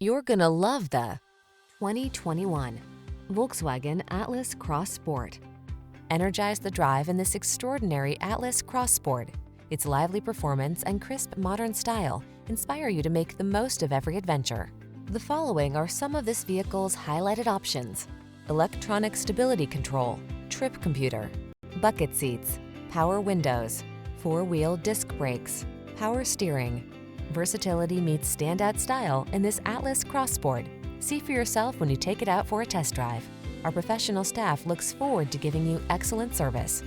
You're gonna love the 2021 Volkswagen Atlas Cross Sport. Energize the drive in this extraordinary Atlas Cross Sport. Its lively performance and crisp modern style inspire you to make the most of every adventure. The following are some of this vehicle's highlighted options: electronic stability control, trip computer, bucket seats, power windows, four-wheel disc brakes, power steering. Versatility meets standout style in this Atlas Cross Sport. See for yourself when you take it out for a test drive. Our professional staff looks forward to giving you excellent service.